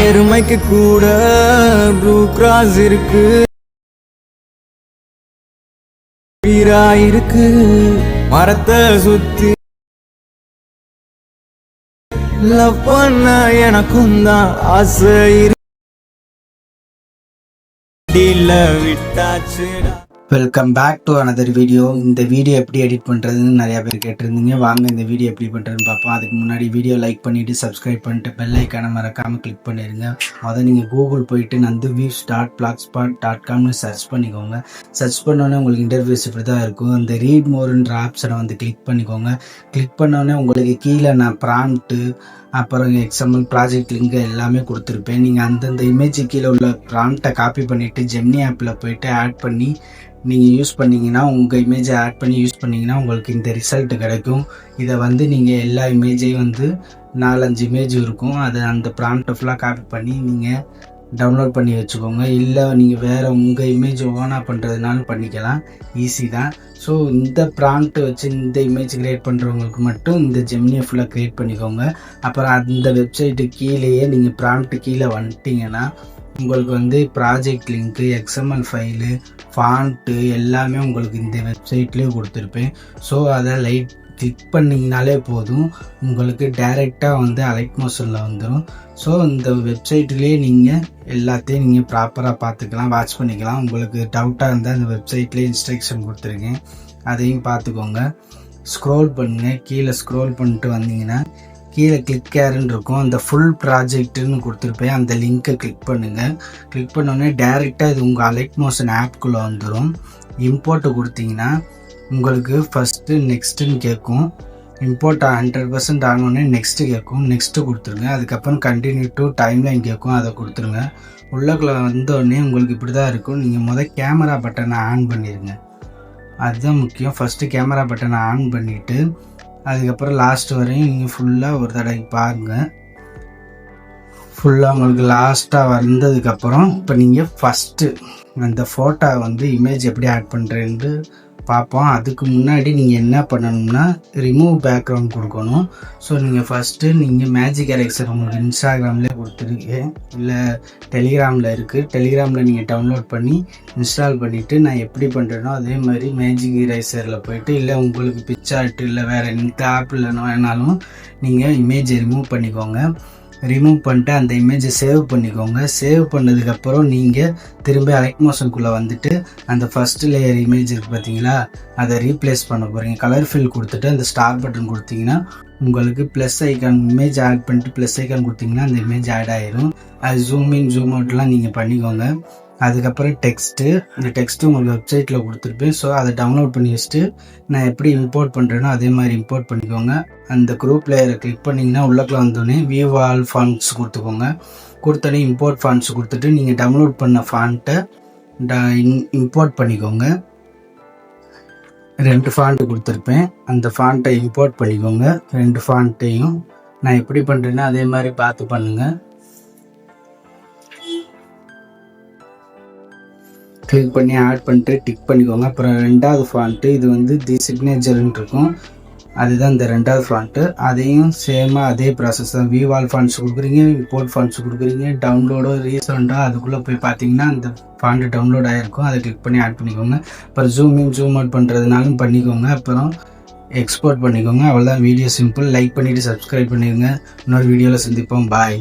எருமைக்கு கூட blue cross இருக்கு, இருக்கு மரத்தை சுத்தி லவ் பண்ண எனக்கும் தான் ஆசை விட்டாச்சுடா. Welcome back to another video. இந்த வீடியோ எப்படி எடிட் பண்ணுறதுன்னு நிறையா பேர் கேட்டிருந்தீங்க. வாங்க இந்த வீடியோ எப்படி பண்ணுறதுன்னு பார்ப்போம். அதுக்கு முன்னாடி வீடியோ லைக் பண்ணிவிட்டு சப்ஸ்கிரைப் பண்ணிட்டு பெல் ஐக்கானை மறக்காமல் கிளிக் பண்ணிடுங்க. அதை நீங்கள் கூகுள் போயிட்டு nandhuweaves.blogspot.comனு சர்ச் பண்ணிக்கோங்க. சர்ச் பண்ணோன்னே உங்களுக்கு இன்டர்வியூஸ் இப்படி தான் இருக்கும். அந்த ரீட் மோர்ன்ற ஆப்ஷனை வந்து கிளிக் பண்ணிக்கோங்க. கிளிக் பண்ணோன்னே உங்களுக்கு கீழே நான் ப்ராம்ப்ட்டு அப்புறம் எக்ஸாம்பிள் ப்ராஜெக்ட் லிங்க் எல்லாமே கொடுத்துருப்பேன். நீங்கள் அந்தந்த இமேஜ் கீழே உள்ள ப்ராம்ப்டை காப்பி பண்ணிவிட்டு ஜெமினி ஆப்பில் போய்ட்டு ஆட் பண்ணி நீங்கள் யூஸ் பண்ணிங்கன்னா, உங்கள் இமேஜை ஆட் பண்ணி யூஸ் பண்ணிங்கன்னா உங்களுக்கு இந்த ரிசல்ட் கிடைக்கும். இதை வந்து நீங்கள் எல்லா இமேஜையும் வந்து 4-5 இமேஜ் இருக்கும், அதை அந்த ப்ராம்ப்டை ஃபுல்லாக காப்பி பண்ணி நீங்கள் டவுன்லோட் பண்ணி வச்சுக்கோங்க. இல்லை நீங்கள் வேறு உங்கள் இமேஜ் ஓனாக பண்ணுறதுனாலும் பண்ணிக்கலாம், ஈஸி தான். ஸோ இந்த ப்ராம்ப்ட் வச்சு இந்த இமேஜ் க்ரியேட் பண்ணுறவங்களுக்கு மட்டும் இந்த ஜெமினியை ஃபுல்லாக க்ரியேட் பண்ணிக்கோங்க. அப்புறம் அந்த வெப்சைட்டு கீழேயே நீங்கள் ப்ராம்ப்ட் கீழே வந்துட்டிங்கன்னா உங்களுக்கு வந்து project link, XML file, font எல்லாமே உங்களுக்கு இந்த வெப்சைட்லேயே கொடுத்துருப்பேன். ஸோ அதை கிளிக் பண்ணிங்கனாலே போதும், உங்களுக்கு டைரெக்டாக வந்து அலைட் மோஷனில் வந்துடும். ஸோ இந்த வெப்சைட்லேயே நீங்கள் எல்லாத்தையும் நீங்கள் ப்ராப்பராக பார்த்துக்கலாம், வாட்ச் பண்ணிக்கலாம். உங்களுக்கு டவுட்டாக இருந்தால் இந்த வெப்சைட்லேயே இன்ஸ்ட்ரக்ஷன் கொடுத்துருக்கேன், அதையும் பார்த்துக்கோங்க. ஸ்க்ரோல் பண்ணுங்கள். கீழே ஸ்க்ரோல் பண்ணிட்டு வந்தீங்கன்னா கீழே கிளிக் ஏருன்னு இருக்கும், அந்த ஃபுல் ப்ராஜெக்ட்டுன்னு கொடுத்துருப்பேன், அந்த லிங்க்கை கிளிக் பண்ணுங்கள். கிளிக் பண்ணோடனே டைரெக்டாக இது உங்கள் அலைட் மோஷன் ஆப்குள்ளே வந்துடும். இம்போர்ட்டு கொடுத்தீங்கன்னா உங்களுக்கு ஃபஸ்ட்டு நெக்ஸ்ட்டுன்னு கேட்கும். இம்போர்ட் 100% ஆனோடனே நெக்ஸ்ட்டு கேட்கும், நெக்ஸ்ட்டு கொடுத்துருங்க. அதுக்கப்புறம் கண்டினியூ டு டைம்லைன் கேட்கும், அதை கொடுத்துருங்க. உள்ளக்குள்ளே வந்தோடனே உங்களுக்கு இப்படி தான் இருக்கும். நீங்கள் கேமரா பட்டனை ஆன் பண்ணிடுங்க, அதுதான் முக்கியம். ஃபஸ்ட்டு கேமரா பட்டனை ஆன் பண்ணிவிட்டு அதுக்கப்புறம் லாஸ்ட் வரையும் நீங்கள் ஃபுல்லாக ஒரு தடவை பாருங்கள். ஃபுல்லாக உங்களுக்கு லாஸ்ட்டாக வந்ததுக்கப்புறம் இப்போ நீங்கள் ஃபஸ்ட்டு அந்த ஃபோட்டோ வந்து இமேஜ் எப்படி ஆட் பண்ணுறேன்ட்டு பார்ப்போம். அதுக்கு முன்னாடி நீங்கள் என்ன பண்ணணும்னா ரிமூவ் பேக்ரவுண்ட் கொடுக்கணும். ஸோ நீங்கள் ஃபஸ்ட்டு நீங்கள் மேஜிக் எரேசர் உங்களுக்கு இன்ஸ்டாகிராம்லேயே கொடுத்துருக்கேன், இல்லை டெலிகிராமில் இருக்குது. டெலிகிராமில் நீங்கள் டவுன்லோட் பண்ணி இன்ஸ்டால் பண்ணிவிட்டு நான் எப்படி பண்ணுறேனோ அதே மாதிரி மேஜிக் எரேசரில் போய்ட்டு, இல்லை உங்களுக்கு பிக்சார்ட் இல்லை வேறு எந்த ஆப்பில் வேணாலும் நீங்கள் இமேஜை ரிமூவ் பண்ணிக்கோங்க. ரிமூவ் பண்ணிட்டு அந்த இமேஜை சேவ் பண்ணிக்கோங்க. சேவ் பண்ணதுக்கப்புறம் நீங்கள் திரும்ப அலைட் மோஷனுக்குள்ளே வந்துட்டு அந்த ஃபஸ்ட்டு லேயர் இமேஜ் இருக்குது பார்த்தீங்களா, அதை ரீப்ளேஸ் பண்ண போகிறீங்க. கலர் ஃபில் கொடுத்துட்டு அந்த ஸ்டார் பட்டன் கொடுத்தீங்கன்னா உங்களுக்கு ப்ளஸ் ஐக்கான் இமேஜ் ஆட் பண்ணிட்டு ப்ளஸ் ஐக்கான் கொடுத்தீங்கன்னா அந்த இமேஜ் ஆட் ஆகிடும். அது ஜூம் இன் ஜூம் அவுட்லாம் நீங்கள் பண்ணிக்கோங்க. அதுக்கப்புறம் டெக்ஸ்ட்டு, இந்த டெக்ஸ்ட்டு உங்களுக்கு வெப்சைட்டில் கொடுத்துருப்பேன். ஸோ அதை டவுன்லோட் பண்ணி வச்சுட்டு நான் எப்படி இம்போர்ட் பண்ணுறேனோ அதே மாதிரி இம்போர்ட் பண்ணிக்கோங்க. அந்த குரூப் லேயரை கிளிக் பண்ணிங்கன்னா உள்ளக்குள்ள வந்தோடனே வியூ ஆல் ஃபாண்ட்ஸ் கொடுத்துக்கோங்க. கொடுத்தோடனே இம்போர்ட் ஃபாண்ட்ஸ் கொடுத்துட்டு நீங்கள் டவுன்லோட் பண்ண ஃபாண்ட்டை இம்போர்ட் பண்ணிக்கோங்க. 2 ஃபாண்ட்டு கொடுத்துருப்பேன், அந்த ஃபாண்ட்டை இம்போர்ட் பண்ணிக்கோங்க. 2 ஃபாண்ட்டையும் நான் எப்படி பண்ணுறேன்னா அதே மாதிரி பார்த்து பண்ணுங்கள். கிளிக் பண்ணி ஆட் பண்ணிட்டு டிக் பண்ணிக்கோங்க. அப்புறம் 2வது ஃபாண்ட்டு, இது வந்து தி சிக்னேச்சர்னு இருக்கும், அதுதான் இந்த 2வது ஃபாண்ட்டு. அதையும் சேமாக அதே ப்ராசஸ் தான். வியூ ஆல் ஃபாண்ட்ஸ் கொடுக்குறீங்க, இம்போர்ட் ஃபாண்ட்ஸ் கொடுக்குறீங்க, டவுன்லோடோ ரீசெண்டாக அதுக்குள்ளே போய் பார்த்தீங்கன்னா அந்த ஃபாண்ட்டு டவுன்லோட் ஆகிருக்கும், அதை கிளிக் பண்ணி ஆட் பண்ணிக்கோங்க. அப்புறம் ஜூம் இன் ஜூம் அவுட் பண்ணுறதுனாலும் பண்ணிக்கோங்க. அப்புறம் எக்ஸ்போர்ட் பண்ணிக்கோங்க. அவ்வளோதான், வீடியோ சிம்பிள். லைக் பண்ணிவிட்டு சப்ஸ்கிரைப் பண்ணிடுங்க. இன்னொரு வீடியோவில் சந்திப்போம். பாய்.